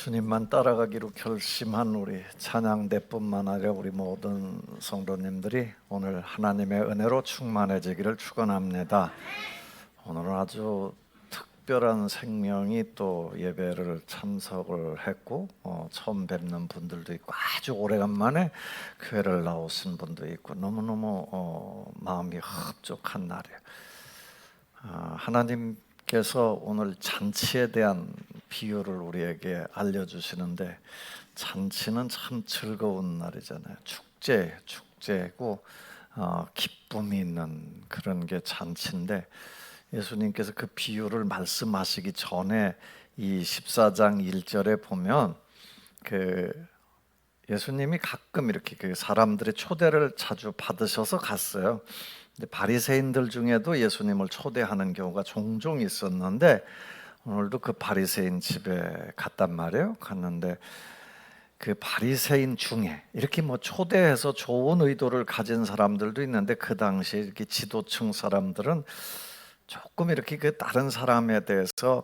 주님만 따라가기로 결심한 우리 찬양대뿐만 아니라 우리 모든 성도님들이 오늘 하나님의 은혜로 충만해지기를 축원합니다. 오늘은 아주 특별한 생명이 또 예배를 참석을 했고 처음 뵙는 분들도 있고 아주 오래간만에 교회를 나오신 분도 있고 너무너무 마음이 흡족한 날이에요. 하나님께서 오늘 잔치에 대한 비유를 우리에게 알려주시는데, 잔치는 참 즐거운 날이잖아요. 축제고 기쁨이 있는 그런 게 잔치인데, 예수님께서 그 비유를 말씀하시기 전에 이 14장 1절에 보면 예수님이 가끔 이렇게 사람들의 초대를 자주 받으셔서 갔어요. 근데 바리새인들 중에도 예수님을 초대하는 경우가 종종 있었는데, 오늘도 그 바리새인 집에 갔단 말이에요. 갔는데 그 바리새인 중에 이렇게 초대해서 좋은 의도를 가진 사람들도 있는데, 그 당시에 이렇게 지도층 사람들은 조금 이렇게 다른 사람에 대해서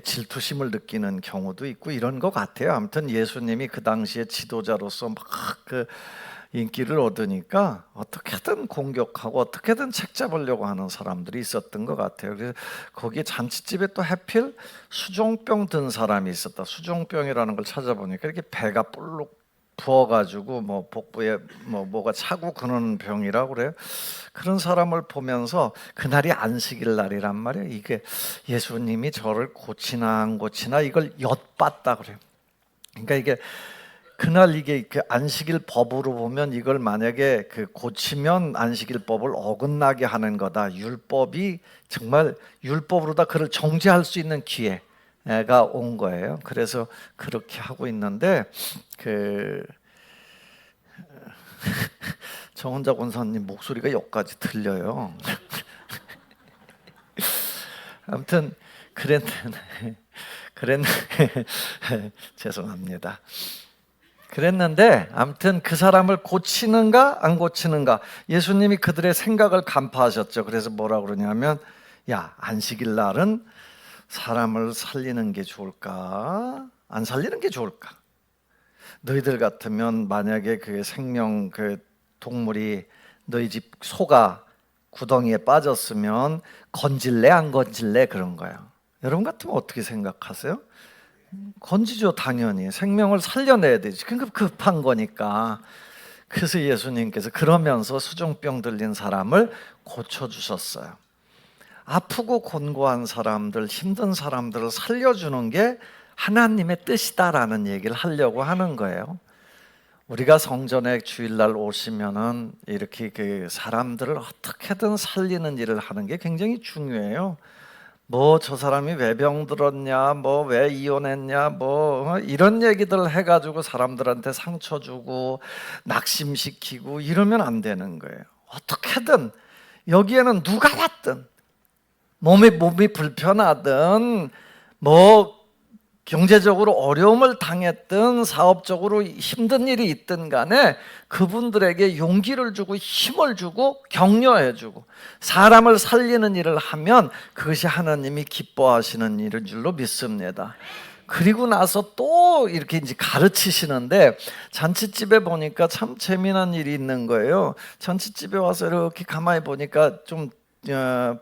질투심을 느끼는 경우도 있고 이런 것 같아요. 아무튼 예수님이 그 당시에 지도자로서 막 인기를 얻으니까 어떻게든 공격하고 어떻게든 책잡으려고 하는 사람들이 있었던 것 같아요. 그래서 거기 잔치집에 또 하필 수종병 든 사람이 있었다. 수종병이라는 걸 찾아보니까 이렇게 배가 볼록 부어가지고 복부에 뭐가 차고 그러는 병이라고 그래요. 그런 사람을 보면서 그날이 안식일 날이란 말이에요. 이게 예수님이 저를 고치나 안 고치나 이걸 엿봤다 그래요. 그러니까 이게 그날 이게 안식일 법으로 보면 이걸 만약에 고치면 안식일 법을 어긋나게 하는 거다. 율법이 정말 율법으로다 그를 정죄할 수 있는 기회가 온 거예요. 그래서 그렇게 하고 있는데 정원자 권사님 목소리가 여기까지 들려요. 아무튼 그랬는데 죄송합니다. 그랬는데 아무튼 그 사람을 고치는가 안 고치는가, 예수님이 그들의 생각을 간파하셨죠. 그래서 뭐라 그러냐면, 야, 안식일 날은 사람을 살리는 게 좋을까 안 살리는 게 좋을까? 너희들 같으면 만약에 생명 동물이 너희 집 소가 구덩이에 빠졌으면 건질래 안 건질래 그런 거예요. 여러분 같으면 어떻게 생각하세요? 건지죠. 당연히 생명을 살려내야 되지. 그러니까 급한 거니까. 그래서 예수님께서 그러면서 수종병 들린 사람을 고쳐주셨어요. 아프고 곤고한 사람들, 힘든 사람들을 살려주는 게 하나님의 뜻이다라는 얘기를 하려고 하는 거예요. 우리가 성전에 주일날 오시면은 이렇게 사람들을 어떻게든 살리는 일을 하는 게 굉장히 중요해요. 저 사람이 왜 병들었냐, 왜 이혼했냐, 이런 얘기들 해가지고 사람들한테 상처 주고 낙심시키고 이러면 안 되는 거예요. 어떻게든 여기에는 누가 왔든 몸이 불편하든 경제적으로 어려움을 당했든 사업적으로 힘든 일이 있든 간에 그분들에게 용기를 주고 힘을 주고 격려해 주고 사람을 살리는 일을 하면 그것이 하나님이 기뻐하시는 일인 줄로 믿습니다. 그리고 나서 또 이렇게 이제 가르치시는데, 잔치집에 보니까 참 재미난 일이 있는 거예요. 잔치집에 와서 이렇게 가만히 보니까 좀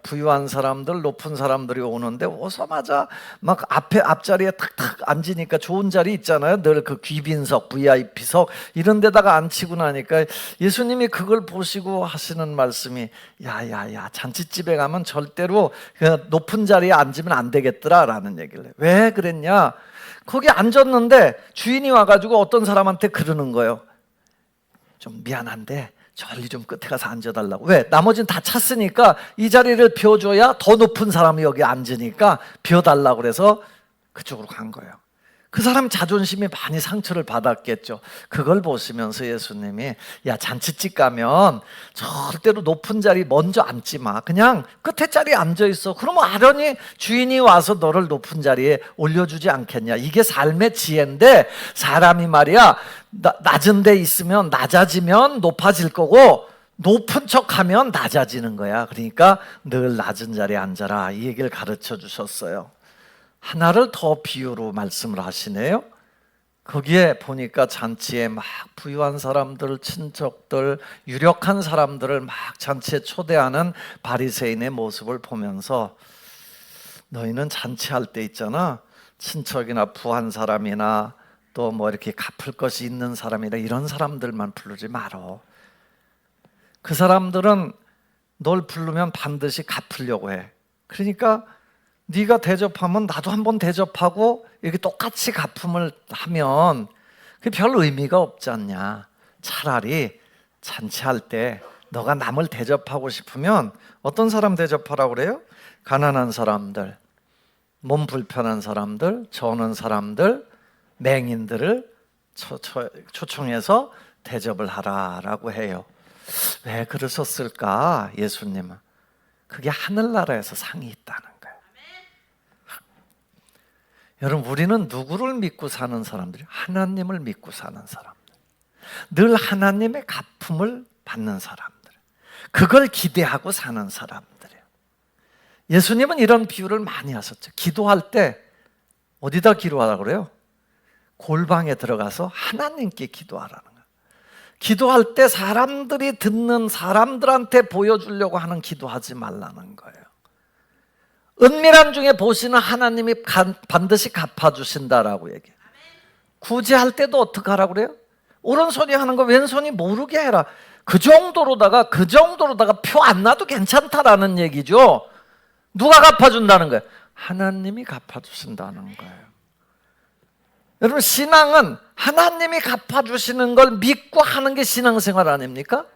부유한 사람들, 높은 사람들이 오는데 오자마자 막 앞자리에 탁탁 앉으니까 좋은 자리 있잖아요. 늘 귀빈석, VIP석 이런 데다가 앉히고 나니까 예수님이 그걸 보시고 하시는 말씀이, 야야야, 잔치집에 가면 절대로 높은 자리에 앉으면 안 되겠더라 라는 얘기를 해요. 왜 그랬냐? 거기 앉았는데 주인이 와가지고 어떤 사람한테 그러는 거예요. 좀 미안한데 저리 좀 끝에 가서 앉아달라고. 왜? 나머지는 다 찼으니까 이 자리를 비워줘야 더 높은 사람이 여기 앉으니까 비워달라고 그래서 그쪽으로 간 거예요. 그 사람 자존심이 많이 상처를 받았겠죠. 그걸 보시면서 예수님이, 야, 잔치집 가면 절대로 높은 자리 먼저 앉지 마. 그냥 끝에 자리에 앉아있어. 그러면 아련히 주인이 와서 너를 높은 자리에 올려주지 않겠냐. 이게 삶의 지혜인데, 사람이 말이야 낮은 데 있으면 낮아지면 높아질 거고 높은 척하면 낮아지는 거야. 그러니까 늘 낮은 자리에 앉아라, 이 얘기를 가르쳐 주셨어요. 하나를 더 비유로 말씀을 하시네요. 거기에 보니까 잔치에 막 부유한 사람들, 친척들, 유력한 사람들을 막 잔치에 초대하는 바리새인의 모습을 보면서 너희는 잔치할 때 있잖아, 친척이나 부한 사람이나 또 뭐 이렇게 갚을 것이 있는 사람이나 이런 사람들만 부르지 말어. 그 사람들은 널 부르면 반드시 갚으려고 해. 그러니까 네가 대접하면 나도 한번 대접하고 이렇게 똑같이 갚음을 하면 그게 별 의미가 없지 않냐. 차라리 잔치할 때 너가 남을 대접하고 싶으면 어떤 사람 대접하라고 그래요? 가난한 사람들, 몸 불편한 사람들, 저는 사람들, 맹인들을 초청해서 대접을 하라라고 해요. 왜 그러셨을까? 예수님은 그게 하늘나라에서 상이 있다는 거예요. 여러분, 우리는 누구를 믿고 사는 사람들이? 하나님을 믿고 사는 사람들, 늘 하나님의 갚음을 받는 사람들, 그걸 기대하고 사는 사람들이에요. 예수님은 이런 비유를 많이 하셨죠. 기도할 때 어디다 기도하라고 그래요? 골방에 들어가서 하나님께 기도하라는 거예요. 기도할 때 사람들이 듣는 사람들한테 보여주려고 하는 기도하지 말라는 거예요. 은밀한 중에 보시는 하나님이 반드시 갚아주신다라고 얘기해요. 구제할 때도 어떻게 하라고 그래요? 오른손이 하는 거 왼손이 모르게 해라. 그 정도로다가 표 안 놔도 괜찮다라는 얘기죠. 누가 갚아준다는 거예요? 하나님이 갚아주신다는 거예요. 여러분, 신앙은 하나님이 갚아주시는 걸 믿고 하는 게 신앙생활 아닙니까?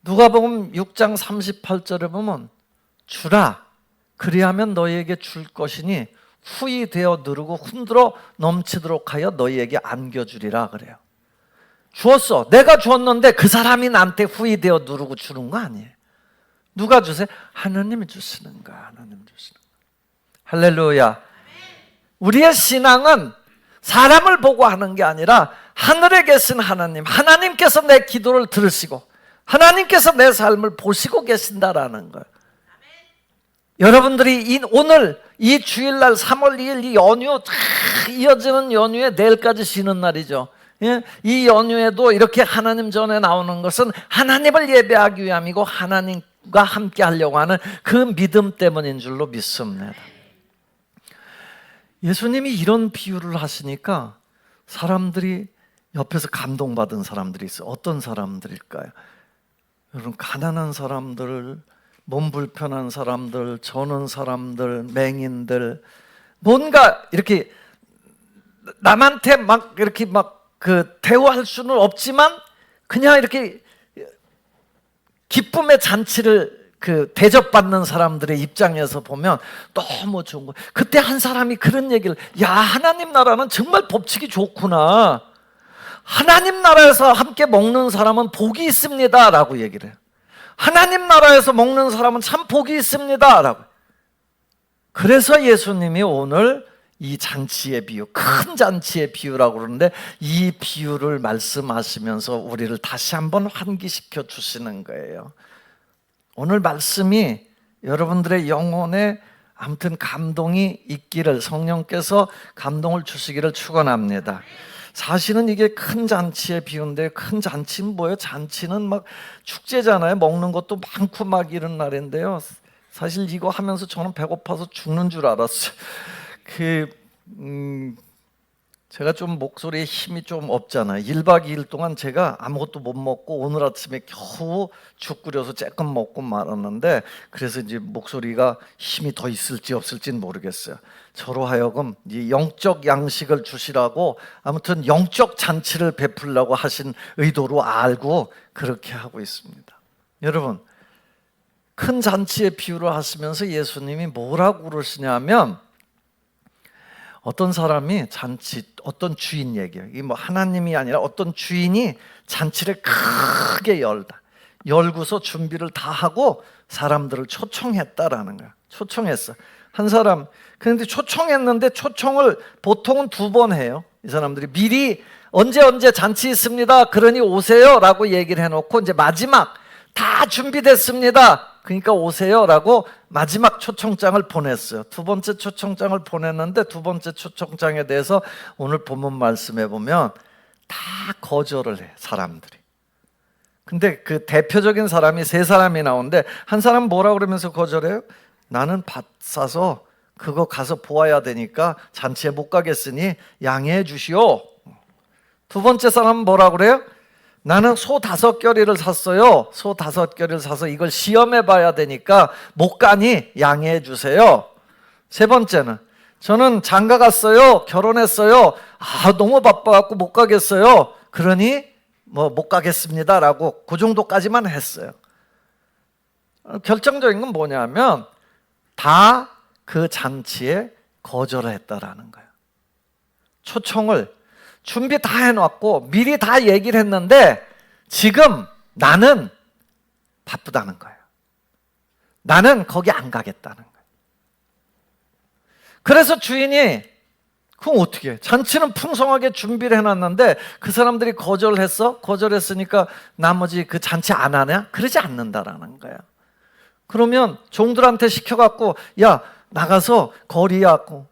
누가복음 6장 38절에 보면 주라, 그리하면 너희에게 줄 것이니 후히 되어 누르고 흔들어 넘치도록 하여 너희에게 안겨주리라 그래요. 주었어. 내가 주었는데 그 사람이 나한테 후히 되어 누르고 주는 거 아니에요. 누가 주세요? 하나님이 주시는 거야. 하나님이 주시는 거야. 할렐루야. 우리의 신앙은 사람을 보고 하는 게 아니라 하늘에 계신 하나님, 하나님께서 내 기도를 들으시고 하나님께서 내 삶을 보시고 계신다라는 거예요. 여러분들이 오늘 이 주일날 3월 2일 이 연휴 이어지는 연휴에 내일까지 쉬는 날이죠. 이 연휴에도 이렇게 하나님 전에 나오는 것은 하나님을 예배하기 위함이고 하나님과 함께 하려고 하는 그 믿음 때문인 줄로 믿습니다. 예수님이 이런 비유를 하시니까 사람들이 옆에서 감동받은 사람들이 있어요. 어떤 사람들일까요? 여러분, 가난한 사람들, 몸 불편한 사람들, 저는 사람들, 맹인들, 뭔가 이렇게 남한테 막 이렇게 대우할 수는 없지만 그냥 이렇게 기쁨의 잔치를 대접받는 사람들의 입장에서 보면 너무 좋은 거예요. 그때 한 사람이 그런 얘기를, 야, 하나님 나라는 정말 법칙이 좋구나. 하나님 나라에서 함께 먹는 사람은 복이 있습니다 라고 얘기를 해요. 하나님 나라에서 먹는 사람은 참 복이 있습니다 라고. 그래서 예수님이 오늘 이 잔치의 비유, 큰 잔치의 비유라고 그러는데 이 비유를 말씀하시면서 우리를 다시 한번 환기시켜 주시는 거예요. 오늘 말씀이 여러분들의 영혼에 아무튼 감동이 있기를, 성령께서 감동을 주시기를 축원합니다. 사실은 이게 큰 잔치의 비유인데, 큰 잔치는 뭐예요? 잔치는 막 축제잖아요. 먹는 것도 많고 막 이런 날인데요. 사실 이거 하면서 저는 배고파서 죽는 줄 알았어요. 제가 좀 목소리에 힘이 좀 없잖아요. 1박 2일 동안 제가 아무것도 못 먹고 오늘 아침에 겨우 죽 끓여서 조금 먹고 말았는데, 그래서 이제 목소리가 힘이 더 있을지 없을지는 모르겠어요. 저로 하여금 이 영적 양식을 주시라고, 아무튼 영적 잔치를 베풀려고 하신 의도로 알고 그렇게 하고 있습니다. 여러분, 큰 잔치의 비유를 하시면서 예수님이 뭐라고 그러시냐면, 어떤 사람이 어떤 주인 얘기예요. 이게 뭐 하나님이 아니라 어떤 주인이 잔치를 크게 열고서 준비를 다 하고 사람들을 초청했다라는 거야. 초청했어. 한 사람. 그런데 초청했는데 초청을 보통은 2번 해요. 이 사람들이 미리 언제 잔치 있습니다. 그러니 오세요라고 얘기를 해놓고 이제 마지막 다 준비됐습니다. 그러니까 오세요라고 마지막 초청장을 보냈어요. 두 번째 초청장을 보냈는데 두 번째 초청장에 대해서 오늘 본문 말씀해 보면 다 거절을 해, 사람들이. 근데 그 대표적인 사람이 세 사람이 나오는데 한 사람은 뭐라 그러면서 거절해요? 나는 밭 사서 그거 가서 보아야 되니까 잔치에 못 가겠으니 양해해 주시오. 두 번째 사람은 뭐라 그래요? 나는 소 5겨리를 샀어요. 소 5겨리를 사서 이걸 시험해 봐야 되니까 못 가니 양해해 주세요. 세 번째는 저는 장가 갔어요. 결혼했어요. 너무 바빠갖고 못 가겠어요. 그러니 못 가겠습니다라고 그 정도까지만 했어요. 결정적인 건 뭐냐면 다 그 잔치에 거절을 했다라는 거예요. 초청을 준비 다 해놓고 미리 다 얘기를 했는데 지금 나는 바쁘다는 거예요. 나는 거기 안 가겠다는 거예요. 그래서 주인이 그럼 어떻게 해? 잔치는 풍성하게 준비를 해놨는데 그 사람들이 거절을 했어? 거절했으니까 나머지 그 잔치 안 하냐? 그러지 않는다라는 거예요. 그러면 종들한테 시켜갖고 야 나가서 거리하고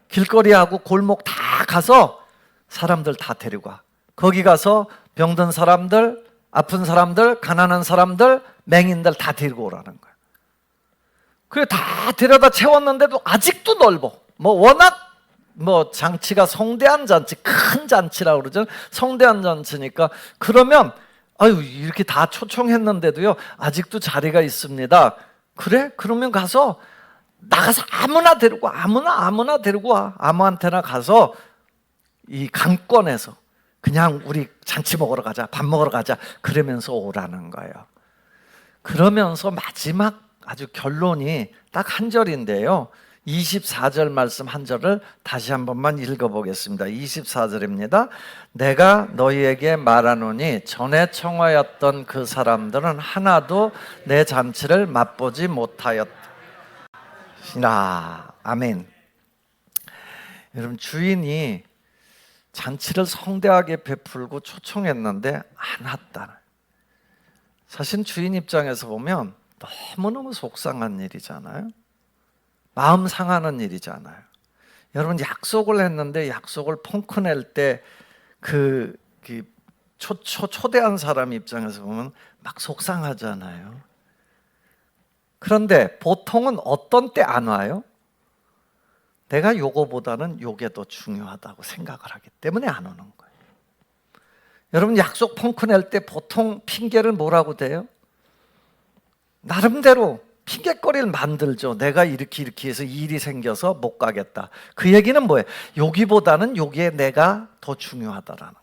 길거리하고 골목 다 가서 사람들 다 데리고 와. 거기 가서 병든 사람들, 아픈 사람들, 가난한 사람들, 맹인들 다 데리고 오라는 거야. 그래 다 데려다 채웠는데도 아직도 넓어. 워낙 잔치가 성대한 잔치, 큰 잔치라고 그러죠. 성대한 잔치니까 그러면 이렇게 다 초청했는데도요 아직도 자리가 있습니다. 그래? 그러면 나가서 아무나 데리고 아무나 데리고 와. 아무한테나 가서 이 강권에서 그냥 우리 잔치 먹으러 가자, 밥 먹으러 가자 그러면서 오라는 거예요. 그러면서 마지막 아주 결론이 딱 한 절인데요. 24절 말씀 한 절을 다시 한 번만 읽어보겠습니다. 24절입니다. 내가 너희에게 말하노니 전에 청하였던 그 사람들은 하나도 내 잔치를 맛보지 못하였다. 아멘. 여러분 주인이 잔치를 성대하게 베풀고 초청했는데 안 왔다. 사실 주인 입장에서 보면 너무너무 속상한 일이잖아요. 마음 상하는 일이잖아요. 여러분 약속을 했는데 약속을 펑크낼 때 초대한 사람 입장에서 보면 막 속상하잖아요. 그런데 보통은 어떤 때 안 와요? 내가 요거보다는 요게 더 중요하다고 생각을 하기 때문에 안 오는 거예요. 여러분 약속 펑크 낼 때 보통 핑계를 뭐라고 대요? 나름대로 핑계거리를 만들죠. 내가 이렇게 해서 일이 생겨서 못 가겠다. 그 얘기는 뭐예요? 여기보다는 여기에 내가 더 중요하다라는 거.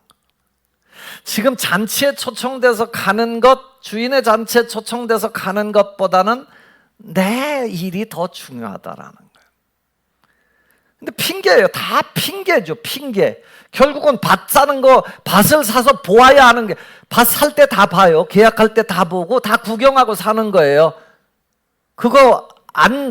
지금 잔치에 초청돼서 가는 것, 주인의 잔치에 초청돼서 가는 것보다는 내 일이 더 중요하다라는 거예요. 근데 핑계예요. 다 핑계죠. 핑계. 결국은 밭 사는 거, 밭을 사서 보아야 하는 게, 밭 살 때 다 봐요. 계약할 때 다 보고 다 구경하고 사는 거예요. 그거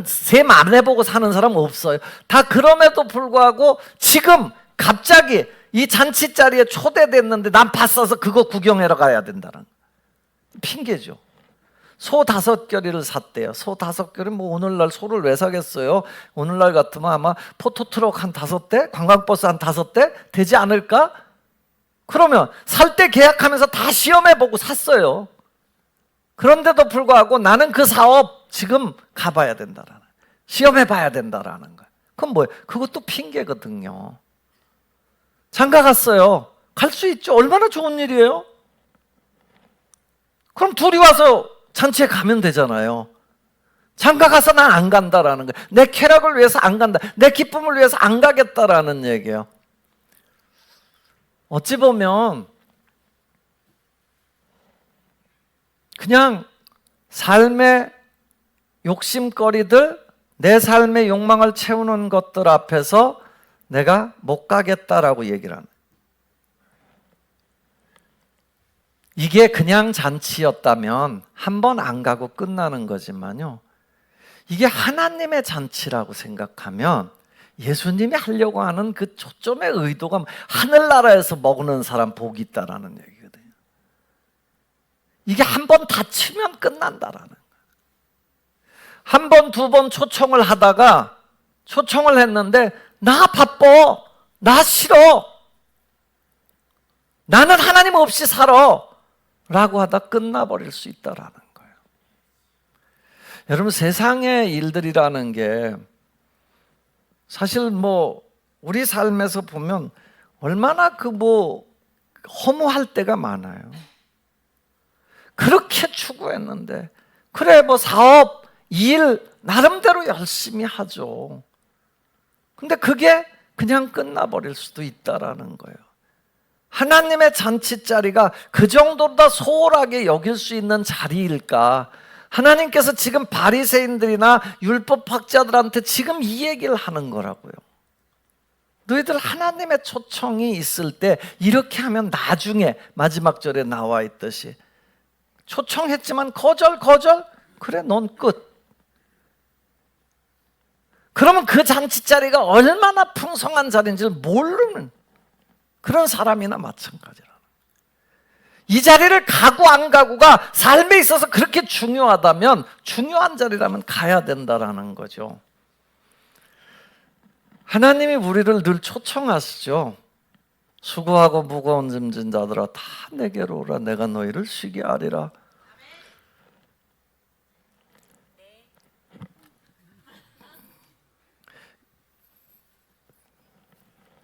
셈 안 해보고 사는 사람 없어요. 다 그럼에도 불구하고 지금 갑자기 이 잔치 자리에 초대됐는데 난 밭 사서 그거 구경하러 가야 된다는 핑계죠. 소 5겨리를 샀대요. 소 5겨리 오늘날 소를 왜 사겠어요? 오늘날 같으면 아마 포토트럭 한 5대, 관광버스 한 5대 되지 않을까? 그러면 살 때 계약하면서 다 시험해보고 샀어요. 그런데도 불구하고 나는 그 사업 지금 가봐야 된다라는, 시험해봐야 된다라는 거예요. 그건 뭐예요? 그것도 핑계거든요. 장가 갔어요. 갈 수 있죠. 얼마나 좋은 일이에요? 그럼 둘이 와서 잔치에 가면 되잖아요. 장가 가서 난 안 간다라는 거예요. 내 쾌락을 위해서 안 간다. 내 기쁨을 위해서 안 가겠다라는 얘기예요. 어찌 보면 그냥 삶의 욕심거리들, 내 삶의 욕망을 채우는 것들 앞에서 내가 못 가겠다라고 얘기를 하는 거예요. 이게 그냥 잔치였다면 한 번 안 가고 끝나는 거지만요, 이게 하나님의 잔치라고 생각하면 예수님이 하려고 하는 그 초점의 의도가 하늘나라에서 먹는 사람 복이 있다라는 얘기거든요. 이게 한 번 다치면 끝난다라는 거예요. 한 번, 두 번 초청을 하다가 초청을 했는데 나 바빠, 나 싫어, 나는 하나님 없이 살아 라고 하다 끝나버릴 수 있다라는 거예요. 여러분, 세상의 일들이라는 게 사실 우리 삶에서 보면 얼마나 허무할 때가 많아요. 그렇게 추구했는데, 그래 사업, 일 나름대로 열심히 하죠. 근데 그게 그냥 끝나버릴 수도 있다라는 거예요. 하나님의 잔치자리가 그 정도로 다 소홀하게 여길 수 있는 자리일까? 하나님께서 지금 바리새인들이나 율법학자들한테 지금 이 얘기를 하는 거라고요. 너희들 하나님의 초청이 있을 때 이렇게 하면 나중에 마지막 절에 나와 있듯이 초청했지만 거절? 그래, 넌 끝. 그러면 그 잔치자리가 얼마나 풍성한 자리인지를 모르는 그런 사람이나 마찬가지라. 이 자리를 가고 안 가고가 삶에 있어서 그렇게 중요하다면, 중요한 자리라면 가야 된다라는 거죠. 하나님이 우리를 늘 초청하시죠. 수고하고 무거운 짐진 자들아 다 내게로 오라, 내가 너희를 쉬게 하리라.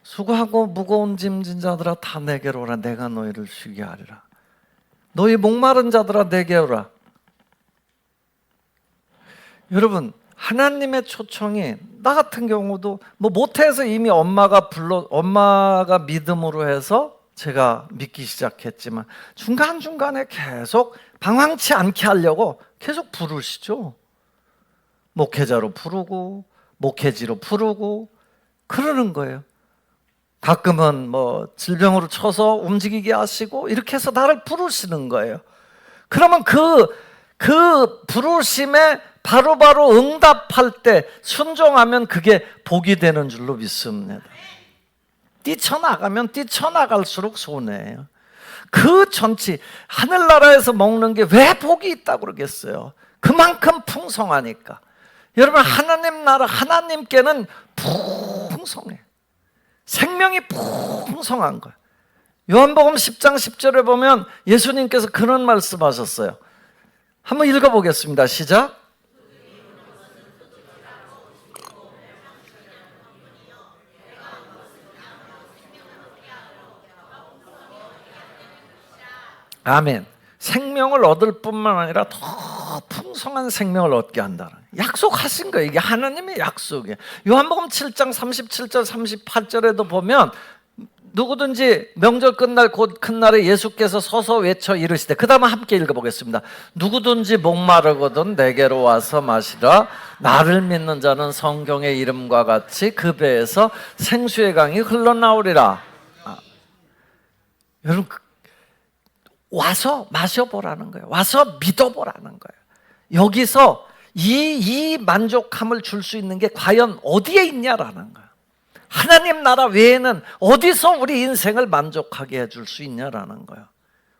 수고하고 무거운 짐진 자들아 다 내게로 오라, 내가 너희를 쉬게 하리라. 너희 목마른 자들아 내게 오라. 여러분, 하나님의 초청이, 나 같은 경우도 모태에서 이미 엄마가 믿음으로 해서 제가 믿기 시작했지만 중간중간에 계속 방황치 않게 하려고 계속 부르시죠. 목회자로 부르고 목회지로 부르고 그러는 거예요. 가끔은 질병으로 쳐서 움직이게 하시고 이렇게 해서 나를 부르시는 거예요. 그러면 그 부르심에 바로바로 응답할 때 순종하면 그게 복이 되는 줄로 믿습니다. 뛰쳐나가면 뛰쳐나갈수록 손해예요. 그 전치, 하늘나라에서 먹는 게 왜 복이 있다고 그러겠어요? 그만큼 풍성하니까. 여러분, 하나님 나라, 하나님께는 풍성해요. 생명이 풍성한 거예요. 요한복음 10장 10절에 보면 예수님께서 그런 말씀하셨어요. 한번 읽어보겠습니다. 시작. 아멘. 생명을 얻을 뿐만 아니라 더 풍성한 생명을 얻게 한다는 약속하신 거예요. 이게 하나님의 약속이에요. 요한복음 7장 37절 38절에도 보면 누구든지 명절 끝날 곧 큰 날에 예수께서 서서 외쳐 이르시되, 그 다음에 함께 읽어보겠습니다. 누구든지 목마르거든 내게로 와서 마시라. 나를 믿는 자는 성경의 이름과 같이 그 배에서 생수의 강이 흘러나오리라. 여러분, 와서 마셔보라는 거예요. 와서 믿어보라는 거예요. 여기서 이 만족함을 줄 수 있는 게 과연 어디에 있냐라는 거예요. 하나님 나라 외에는 어디서 우리 인생을 만족하게 해줄 수 있냐라는 거예요.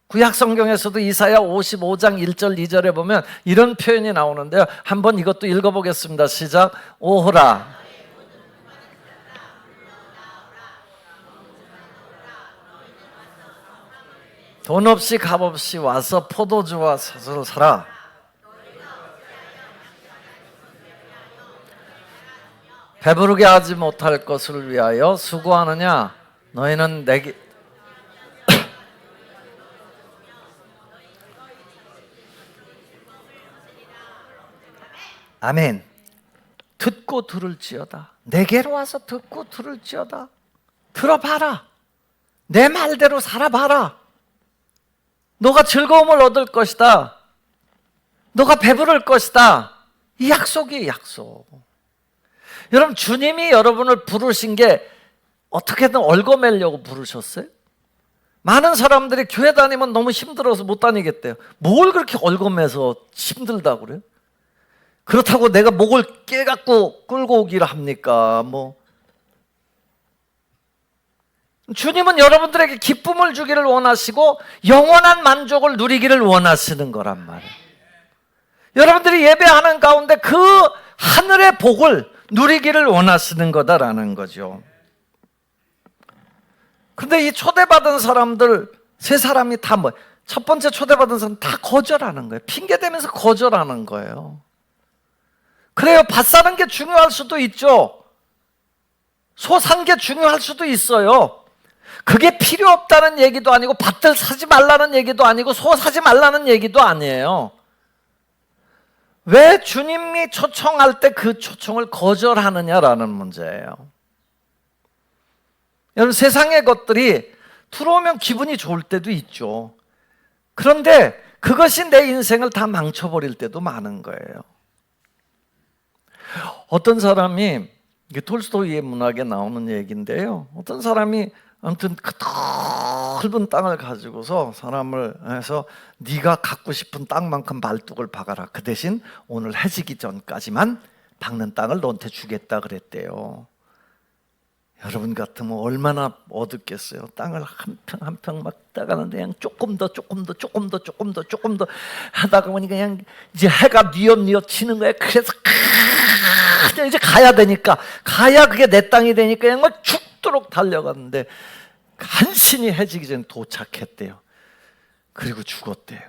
구약 성경에서도 이사야 55장 1절 2절에 보면 이런 표현이 나오는데요. 한번 이것도 읽어보겠습니다. 시작. 오호라. 돈 없이 값 없이 와서 포도주와 젖을 사라. 배부르게 하지 못할 것을 위하여 수고하느냐? 너희는 내게 아멘. 듣고 들을지어다. 내게로 와서 듣고 들을지어다. 들어봐라. 내 말대로 살아봐라. 너가 즐거움을 얻을 것이다. 너가 배부를 것이다. 이 약속이 약속. 여러분, 주님이 여러분을 부르신 게 어떻게든 얽어매려고 부르셨어요? 많은 사람들이 교회 다니면 너무 힘들어서 못 다니겠대요. 뭘 그렇게 얽어매서 힘들다고 그래요? 그렇다고 내가 목을 깨갖고 끌고 오기를 합니까? 주님은 여러분들에게 기쁨을 주기를 원하시고 영원한 만족을 누리기를 원하시는 거란 말이에요. 여러분들이 예배하는 가운데 그 하늘의 복을 누리기를 원하시는 거다라는 거죠. 근데 이 초대받은 사람들 세 사람이 다 뭐, 첫 번째 초대받은 사람 다 거절하는 거예요. 핑계대면서 거절하는 거예요. 그래요. 밭 사는 게 중요할 수도 있죠. 소 산 게 중요할 수도 있어요. 그게 필요 없다는 얘기도 아니고 밭들 사지 말라는 얘기도 아니고 소 사지 말라는 얘기도 아니에요. 왜 주님이 초청할 때 그 초청을 거절하느냐라는 문제예요. 여러분, 세상의 것들이 들어오면 기분이 좋을 때도 있죠. 그런데 그것이 내 인생을 다 망쳐버릴 때도 많은 거예요. 어떤 사람이, 이게 톨스토이의 문학에 나오는 얘기인데요, 어떤 사람이 아무튼 그 넓은 땅을 가지고서 사람을 해서 네가 갖고 싶은 땅만큼 말뚝을 박아라. 그 대신 오늘 해지기 전까지만 박는 땅을 너한테 주겠다 그랬대요. 여러분 같으면 얼마나 어둡겠어요. 땅을 한 평 한 평 막 따가는데 그냥 조금 더 하다가 보니 그냥 이제 해가 뉘엿뉘엿 치는 거예요. 그래서 이제 가야 되니까, 가야 그게 내 땅이 되니까 그냥 막 죽도록 달려갔는데 간신히 해지기 전에 도착했대요. 그리고 죽었대요.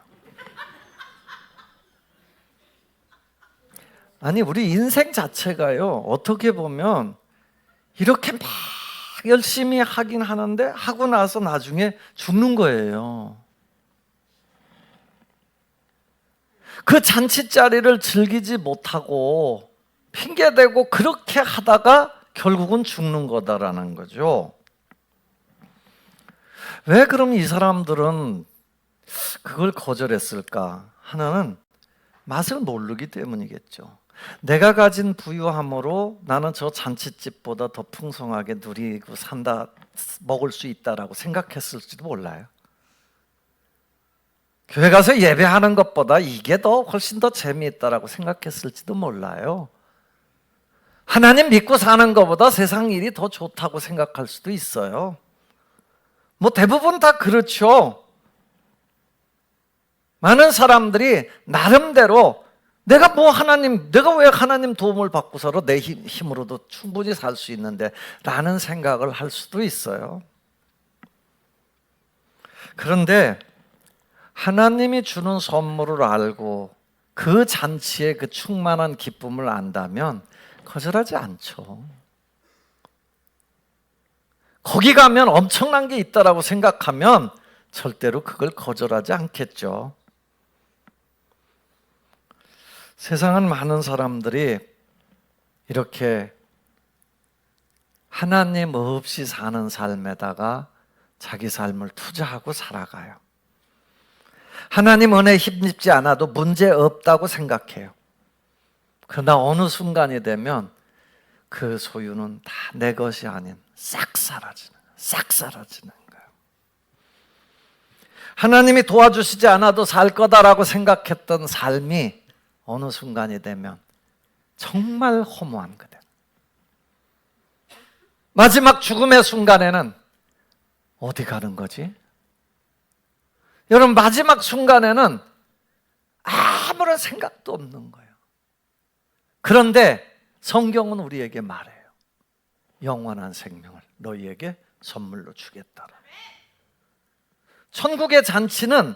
아니, 우리 인생 자체가요, 어떻게 보면 이렇게 막 열심히 하긴 하는데 하고 나서 나중에 죽는 거예요. 그 잔치자리를 즐기지 못하고 핑계대고 그렇게 하다가 결국은 죽는 거다라는 거죠. 왜 그럼 이 사람들은 그걸 거절했을까? 하나는 맛을 모르기 때문이겠죠. 내가 가진 부유함으로 나는 저 잔치집보다 더 풍성하게 누리고 산다, 먹을 수 있다라고 생각했을지도 몰라요. 교회 가서 예배하는 것보다 이게 더 훨씬 더 재미있다라고 생각했을지도 몰라요. 하나님 믿고 사는 것보다 세상 일이 더 좋다고 생각할 수도 있어요. 뭐 대부분 다 그렇죠. 많은 사람들이 나름대로 내가 왜 하나님 도움을 받고 살아? 내 힘으로도 충분히 살 수 있는데 라는 생각을 할 수도 있어요. 그런데 하나님이 주는 선물을 알고 그 잔치의 그 충만한 기쁨을 안다면 거절하지 않죠. 거기 가면 엄청난 게 있다라고 생각하면 절대로 그걸 거절하지 않겠죠. 세상은 많은 사람들이 이렇게 하나님 없이 사는 삶에다가 자기 삶을 투자하고 살아가요. 하나님 은혜에 힘입지 않아도 문제 없다고 생각해요. 그러나 어느 순간이 되면 그 소유는 다 내 것이 아닌 싹 사라지는 거예요. 하나님이 도와주시지 않아도 살 거다라고 생각했던 삶이 어느 순간이 되면 정말 허무한 거다. 마지막 죽음의 순간에는 어디 가는 거지? 여러분, 마지막 순간에는 아무런 생각도 없는 거예요. 그런데 성경은 우리에게 말해요. 영원한 생명을 너희에게 선물로 주겠다라. 천국의 잔치는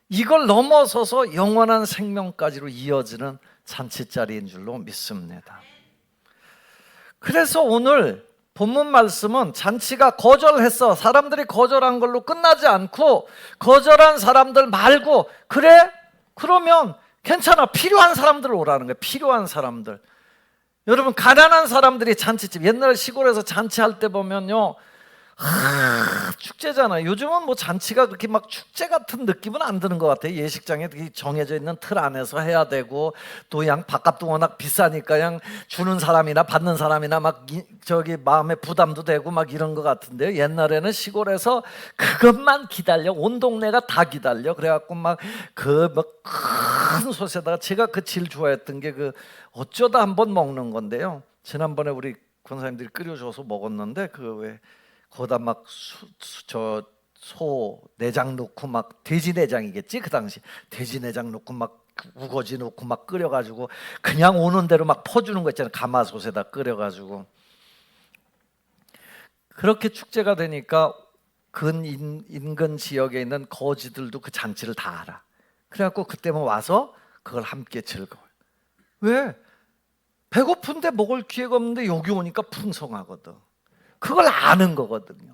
이걸 넘어서서 영원한 생명까지로 이어지는 잔치자리인 줄로 믿습니다. 그래서 오늘 본문 말씀은 잔치가 거절했어, 사람들이 거절한 걸로 끝나지 않고 거절한 사람들 말고, 그래? 그러면 괜찮아, 필요한 사람들 오라는 거예요. 필요한 사람들. 여러분, 가난한 사람들이 잔치집, 옛날 시골에서 잔치할 때 보면요, 축제잖아요. 요즘은 뭐 잔치가 그렇게 막 축제 같은 느낌은 안 드는 것 같아요. 예식장에 정해져 있는 틀 안에서 해야 되고, 또 그냥 밥값도 워낙 비싸니까 그냥 주는 사람이나 받는 사람이나 막 저기 마음에 부담도 되고 막 이런 것 같은데요. 옛날에는 시골에서 그것만 기다려, 온 동네가 다 기다려. 그래갖고 막 그 막 큰 솥에다가, 제가 그 제일 좋아했던 게 그 어쩌다 한번 먹는 건데요. 지난번에 우리 권사님들이 끓여줘서 먹었는데, 그 왜 거기다 막 소 내장 넣고, 막 돼지 내장이겠지, 그 당시 돼지 내장 넣고 막 우거지 놓고 막 끓여가지고 그냥 오는 대로 막 퍼주는 거 있잖아요. 가마솥에다 끓여가지고. 그렇게 축제가 되니까 인근 지역에 있는 거지들도 그 잔치를 다 알아. 그래갖고 그때만 와서 그걸 함께 즐거워요. 왜? 배고픈데 먹을 기회가 없는데 여기 오니까 풍성하거든. 그걸 아는 거거든요.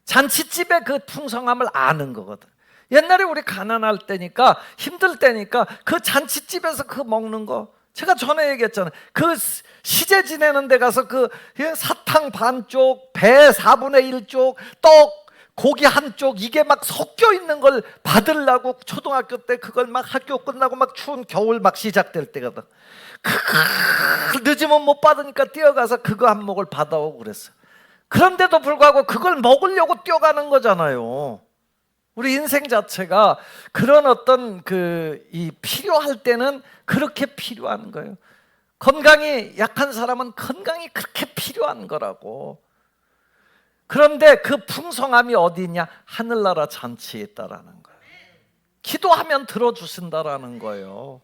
잔치집의 그 풍성함을 아는 거거든. 옛날에 우리 가난할 때니까 힘들 때니까 그 잔치집에서 그 먹는 거, 제가 전에 얘기했잖아요. 그 시제 지내는 데 가서 그 사탕 반쪽, 배 4분의 1쪽, 떡 고기 한쪽 이게 막 섞여 있는 걸 받으려고 초등학교 때 그걸 막 학교 끝나고 막 추운 겨울 막 시작될 때거든. 늦으면 못 받으니까 뛰어가서 그거 한 몫을 받아오고 그랬어. 그런데도 불구하고 그걸 먹으려고 뛰어가는 거잖아요. 우리 인생 자체가 그런 어떤 이 필요할 때는 그렇게 필요한 거예요. 건강이 약한 사람은 건강이 그렇게 필요한 거라고. 그런데 그 풍성함이 어디 있냐? 하늘나라 잔치에 있다라는 거예요. 기도하면 들어주신다라는 거예요.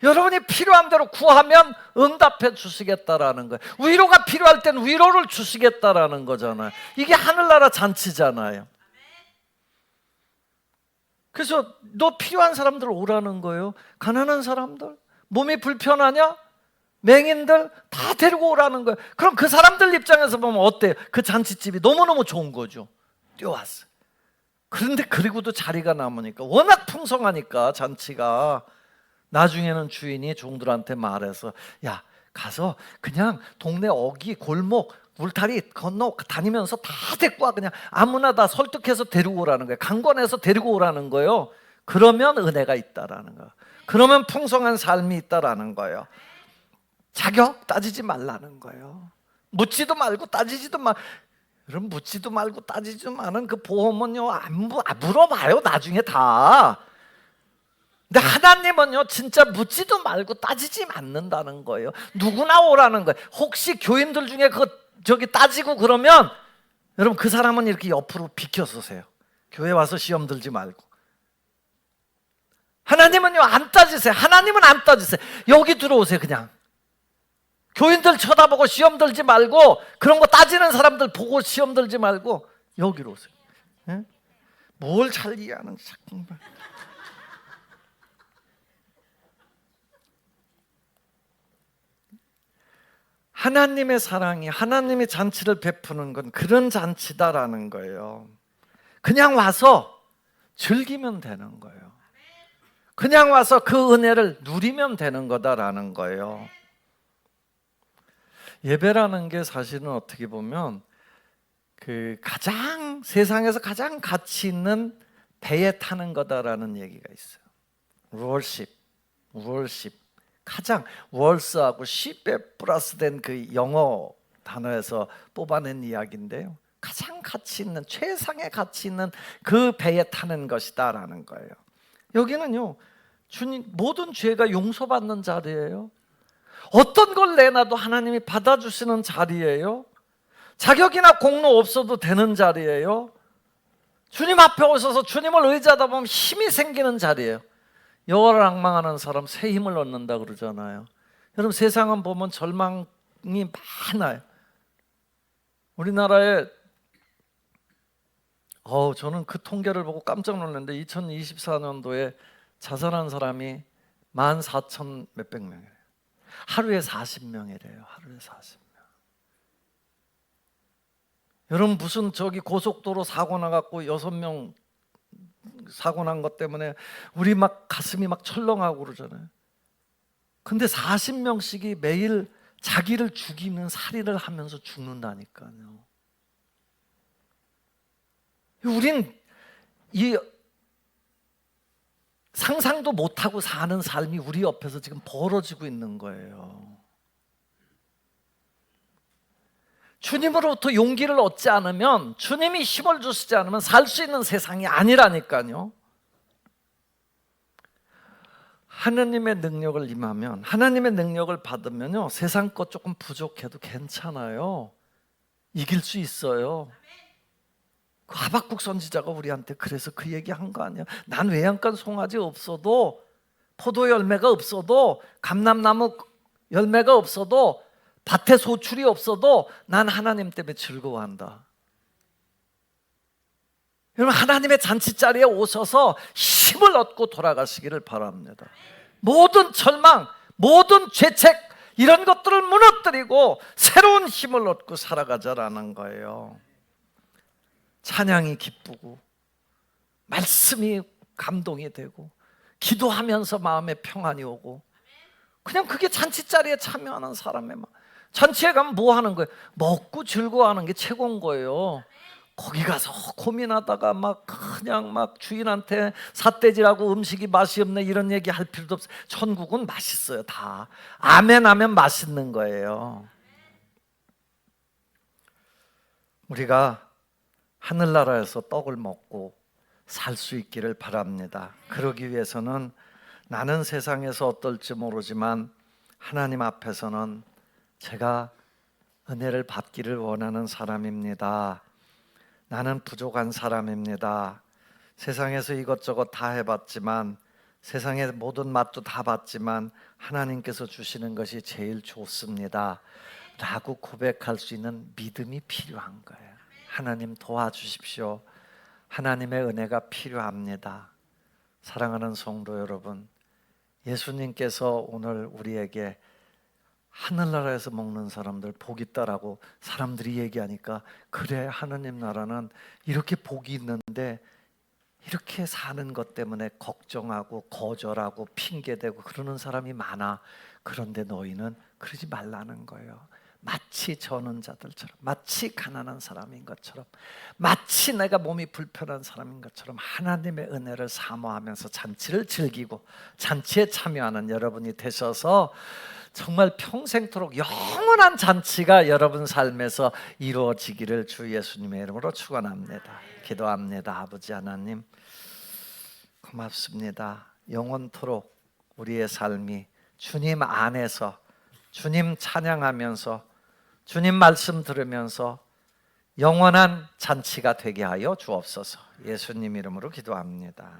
여러분이 필요한 대로 구하면 응답해 주시겠다라는 거예요. 위로가 필요할 땐 위로를 주시겠다라는 거잖아요. 이게 하늘나라 잔치잖아요. 그래서 너 필요한 사람들 오라는 거예요. 가난한 사람들, 몸이 불편하냐? 맹인들 다 데리고 오라는 거예요. 그럼 그 사람들 입장에서 보면 어때요? 그 잔치집이 너무너무 좋은 거죠. 뛰어왔어요. 그런데 그리고도 자리가 남으니까 워낙 풍성하니까 잔치가 나중에는 주인이 종들한테 말해서 야 가서 그냥 동네 어귀 골목 울타리 건너 다니면서 다 데리고 와. 그냥 아무나 다 설득해서 데리고 오라는 거예요. 강권해서 데리고 오라는 거예요. 그러면 은혜가 있다라는 거예요. 그러면 풍성한 삶이 있다라는 거예요. 자격 따지지 말라는 거예요. 묻지도 말고 따지지도 말. 그럼 묻지도 말고 따지지도 마는 그 보험은요 안 물어봐요 나중에 다. 근데 하나님은요 진짜 묻지도 말고 따지지 않는다는 거예요. 누구나 오라는 거예요. 혹시 교인들 중에 저기 따지고 그러면 여러분 그 사람은 이렇게 옆으로 비켜서세요. 교회 와서 시험 들지 말고. 하나님은요 안 따지세요. 하나님은 안 따지세요. 여기 들어오세요. 그냥 교인들 쳐다보고 시험 들지 말고 그런 거 따지는 사람들 보고 시험 들지 말고 여기로 오세요. 예? 뭘 잘 이해하는지 자꾸. 하나님의 사랑이 하나님의 잔치를 베푸는 건 그런 잔치다라는 거예요. 그냥 와서 즐기면 되는 거예요. 그냥 와서 그 은혜를 누리면 되는 거다라는 거예요. 예배라는 게 사실은 어떻게 보면 세상에서 가장 가치 있는 배에 타는 거다라는 얘기가 있어요. 월십. 가장 월스하고 쉽에 플러스된 그 영어 단어에서 뽑아낸 이야기인데요. 가장 가치 있는 최상의 가치 있는 그 배에 타는 것이다라는 거예요. 여기는요 주님 모든 죄가 용서받는 자리예요. 어떤 걸 내놔도 하나님이 받아주시는 자리예요. 자격이나 공로 없어도 되는 자리예요. 주님 앞에 오셔서 주님을 의지하다 보면 힘이 생기는 자리예요. 여호와를 앙망하는 사람 새 힘을 얻는다 그러잖아요. 여러분 세상은 보면 절망이 많아요. 우리나라에 저는 그 통계를 보고 깜짝 놀랐는데 2024년도에 자살한 사람이 14,000 몇백 명이래요. 하루에 40명이래요. 하루에 40명. 여러분 무슨 저기 고속도로 사고 나갖고 6명 사고 난 것 때문에 우리 막 가슴이 막 철렁하고 그러잖아요. 근데 40명씩이 매일 자기를 죽이는 살인을 하면서 죽는다니까요. 우린 이 상상도 못하고 사는 삶이 우리 옆에서 지금 벌어지고 있는 거예요. 주님으로부터 용기를 얻지 않으면, 주님이 힘을 주시지 않으면 살 수 있는 세상이 아니라니까요. 하나님의 능력을 임하면, 하나님의 능력을 받으면요 세상 것 조금 부족해도 괜찮아요. 이길 수 있어요. 그 하박국 선지자가 우리한테 그래서 그 얘기 한 거 아니야? 난 외양간 송아지 없어도, 포도 열매가 없어도, 감람나무 열매가 없어도, 밭에 소출이 없어도 난 하나님 때문에 즐거워한다. 여러분, 하나님의 잔치자리에 오셔서 힘을 얻고 돌아가시기를 바랍니다. 모든 절망, 모든 죄책 이런 것들을 무너뜨리고 새로운 힘을 얻고 살아가자라는 거예요. 찬양이 기쁘고 말씀이 감동이 되고 기도하면서 마음에 평안이 오고, 그냥 그게 잔치자리에 참여하는 사람의 마음. 잔치에 가면 뭐 하는 거예요? 먹고 즐거워하는 게 최고인 거예요. 거기 가서 고민하다가 막 그냥 막 주인한테 삿대질하고 음식이 맛이 없네 이런 얘기 할 필요도 없어요. 천국은 맛있어요. 다 아멘 하면 맛있는 거예요. 우리가 하늘나라에서 떡을 먹고 살 수 있기를 바랍니다. 그러기 위해서는 나는 세상에서 어떨지 모르지만 하나님 앞에서는 제가 은혜를 받기를 원하는 사람입니다. 나는 부족한 사람입니다. 세상에서 이것저것 다 해봤지만, 세상의 모든 맛도 다 봤지만 하나님께서 주시는 것이 제일 좋습니다 라고 고백할 수 있는 믿음이 필요한 거예요. 하나님 도와주십시오. 하나님의 은혜가 필요합니다. 사랑하는 성도 여러분, 예수님께서 오늘 우리에게 하늘나라에서 먹는 사람들 복 있다라고 사람들이 얘기하니까, 그래, 하나님 나라는 이렇게 복이 있는데 이렇게 사는 것 때문에 걱정하고 거절하고 핑계대고 그러는 사람이 많아. 그런데 너희는 그러지 말라는 거예요. 마치 저는 자들처럼, 마치 가난한 사람인 것처럼, 마치 내가 몸이 불편한 사람인 것처럼 하나님의 은혜를 사모하면서 잔치를 즐기고 잔치에 참여하는 여러분이 되셔서 정말 평생토록 영원한 잔치가 여러분 삶에서 이루어지기를 주 예수님의 이름으로 축원합니다. 기도합니다. 아버지 하나님, 고맙습니다. 영원토록 우리의 삶이 주님 안에서, 주님 찬양하면서, 주님 말씀 들으면서 영원한 잔치가 되게 하여 주옵소서. 예수님 이름으로 기도합니다.